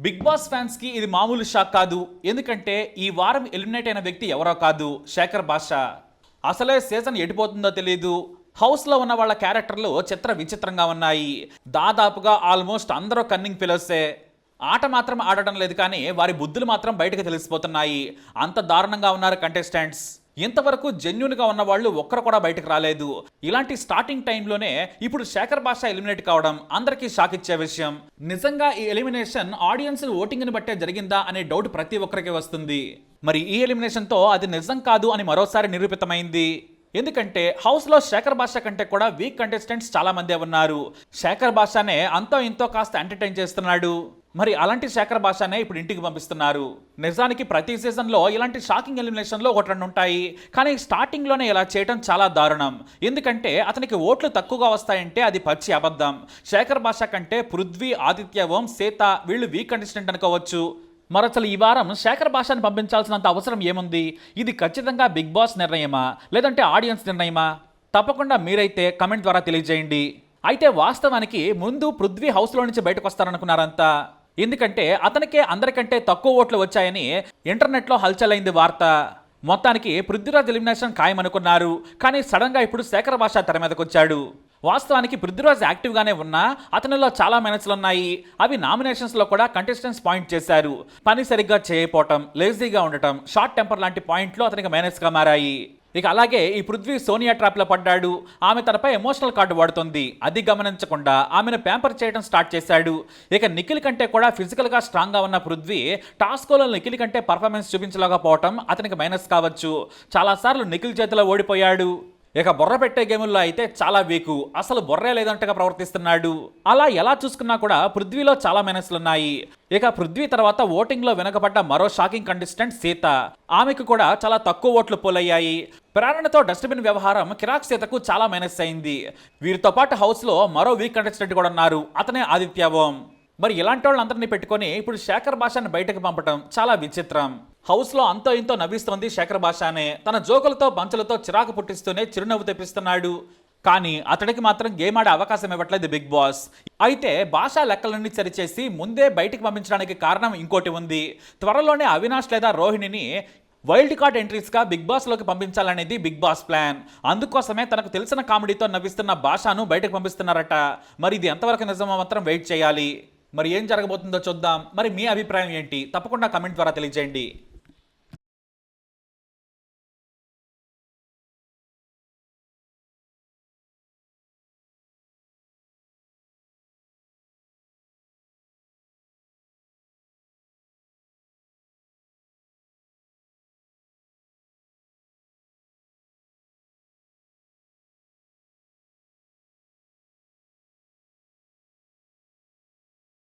Big boss fans కి ఇది మామూలు షాక్ కాదు. ఎందుకంటే ఈ వారం ఎలిమినేట్ అయిన వ్యక్తి ఎవరో కాదు, శేఖర్ భాషా. అసలే సీజన్ ఎడిపోతుందో తెలియదు. హౌస్ లో ఉన్న వాళ్ళ క్యారెక్టర్లు చిత్ర విచిత్రంగా ఉన్నాయి. దాదాపుగా ఆల్మోస్ట్ అందరూ కన్నింగ్ ఫిలోసే. ఆట మాత్రం ఆడటం లేదు, కానీ వారి బుద్ధులు మాత్రం బయటకు తెలిసిపోతున్నాయి. అంత దారుణంగా ఉన్నారు కంటెస్టెంట్స్. ఇంతవరకు జెన్యున్గా ఉన్న వాళ్ళు ఒక్కరు కూడా బయటకు రాలేదు. ఇలాంటి స్టార్టింగ్ టైంలోనే ఇప్పుడు శేఖర్ భాషా ఎలిమినేట్ కావడం అందరికీ షాక్ ఇచ్చే విషయం. నిజంగా ఈ ఎలిమినేషన్ ఆడియన్స్ ఓటింగ్ని బట్టే జరిగిందా అనే డౌట్ ప్రతి ఒక్కరికి వస్తుంది. మరి ఈ ఎలిమినేషన్తో అది నిజం కాదు అని మరోసారి నిరూపితమైంది. ఎందుకంటే హౌస్లో శేఖర్ భాషా కంటే కూడా వీక్ కంటెస్టెంట్స్ చాలా మందే ఉన్నారు. శేఖర్ భాషానే అంతో ఇంతో కాస్త ఎంటర్టైన్ చేస్తున్నాడు. మరి అలాంటి శేఖర్ భాషానే ఇప్పుడు ఇంటికి పంపిస్తున్నారు. నిజానికి ప్రతి సీజన్లో ఇలాంటి షాకింగ్ ఎలిమినేషన్లో ఒకటి రెండు ఉంటాయి, కానీ స్టార్టింగ్లోనే ఇలా చేయడం చాలా దారుణం. ఎందుకంటే అతనికి ఓట్లు తక్కువగా వస్తాయంటే అది పచ్చి అబద్ధం. శేఖర్ భాషా కంటే పృథ్వీ, ఆదిత్య ఓం, సీత వీళ్ళు వీక్ కంటెస్టెంట్ అనుకోవచ్చు. మరసలు ఈ వారం శేఖర్ భాషాని పంపించాల్సినంత అవసరం ఏముంది? ఇది ఖచ్చితంగా బిగ్ బాస్ నిర్ణయమా, లేదంటే ఆడియన్స్ నిర్ణయమా? తప్పకుండా మీరైతే కమెంట్ ద్వారా తెలియజేయండి. అయితే వాస్తవానికి ముందు పృథ్వీ హౌస్లో నుంచి బయటకు వస్తారనుకున్నారంతా. ఎందుకంటే అతనికే అందరికంటే తక్కువ ఓట్లు వచ్చాయని ఇంటర్నెట్లో హల్చల్ అయింది వార్త. మొత్తానికి పృథ్వీరాజ్ ఎలిమినేషన్ ఖాయమనుకున్నారు, కానీ సడన్గా ఇప్పుడు శేఖర్ భాషా తెర మీదకి వచ్చాడు. వాస్తవానికి పృథ్వీరాజ్ యాక్టివ్గానే ఉన్నా అతనిలో చాలా మైనస్లు ఉన్నాయి. అవి నామినేషన్స్లో కూడా కంటెస్టెంట్స్ పాయింట్ చేశారు. పని సరిగ్గా చేయకపోవటం, లేజీగా ఉండటం, షార్ట్ టెంపర్ లాంటి పాయింట్లు అతనికి మైనస్గా మారాయి. ఇక అలాగే ఈ పృథ్వీ సోనియా ట్రాప్లో పడ్డాడు. ఆమె తనపై ఎమోషనల్ కార్డు వాడుతుంది. అది గమనించకుండా ఆమెను ప్యాంపర్ చేయడం స్టార్ట్ చేశాడు. ఇక నిఖిల్ కంటే కూడా ఫిజికల్గా స్ట్రాంగ్గా ఉన్న పృథ్వీ టాస్క్లో నిఖిల్ కంటే పర్ఫార్మెన్స్ చూపించలేకపోవటం అతనికి మైనస్ కావచ్చు. చాలాసార్లు నిఖిల్ చేతిలో ఓడిపోయాడు. ఇక బుర్ర పెట్టే గేముల్లో అయితే చాలా వీకు, అసలు బుర్రే లేదంటగా ప్రవర్తిస్తున్నాడు. అలా ఎలా చూసుకున్నా కూడా పృథ్వీలో చాలా మైనస్లు ఉన్నాయి. ఇక పృథ్వీ తర్వాత ఓటింగ్లో వెనకబడ్డ మరో షాకింగ్ కంటెస్టెంట్ సీత. ఆమెకు కూడా చాలా తక్కువ ఓట్లు పోలయ్యాయి. ప్రేరణతో డస్ట్బిన్ వ్యవహారం కిరాక్ సీతకు చాలా మైనస్ అయింది. వీరితో పాటు హౌస్లో మరో వీక్ కంటెస్టెంట్ కూడా ఉన్నారు, అతనే ఆదిత్య ఓం. మరి ఇలాంటి వాళ్ళందరినీ పెట్టుకొని ఇప్పుడు శేఖర్ భాషాని బయటకు పంపడం చాలా విచిత్రం. హౌస్లో అంతో ఇంతో నవ్విస్తోంది శేఖర్ భాషానే. తన జోకులతో పంచులతో చిరాకు పుట్టిస్తూనే చిరునవ్వు తెప్పిస్తున్నాడు. కానీ అతడికి మాత్రం గేమ్ ఆడే అవకాశం ఇవ్వట్లేదు బిగ్ బాస్. అయితే భాషా లెక్కలన్నీ సరిచేసి ముందే బయటికి పంపించడానికి కారణం ఇంకోటి ఉంది. త్వరలోనే అవినాష్ లేదా రోహిణిని వైల్డ్ కార్డ్ ఎంట్రీస్గా బిగ్ బాస్లోకి పంపించాలనేది బిగ్ బాస్ ప్లాన్. అందుకోసమే తనకు తెలిసిన కామెడీతో నవ్విస్తున్న భాషను బయటకు పంపిస్తున్నారట. మరి ఇది ఎంతవరకు నిజమో మాత్రం వెయిట్ చేయాలి. మరి ఏం జరగబోతుందో చూద్దాం. మరి మీ అభిప్రాయం ఏంటి? తప్పకుండా కమెంట్ ద్వారా తెలియజేయండి.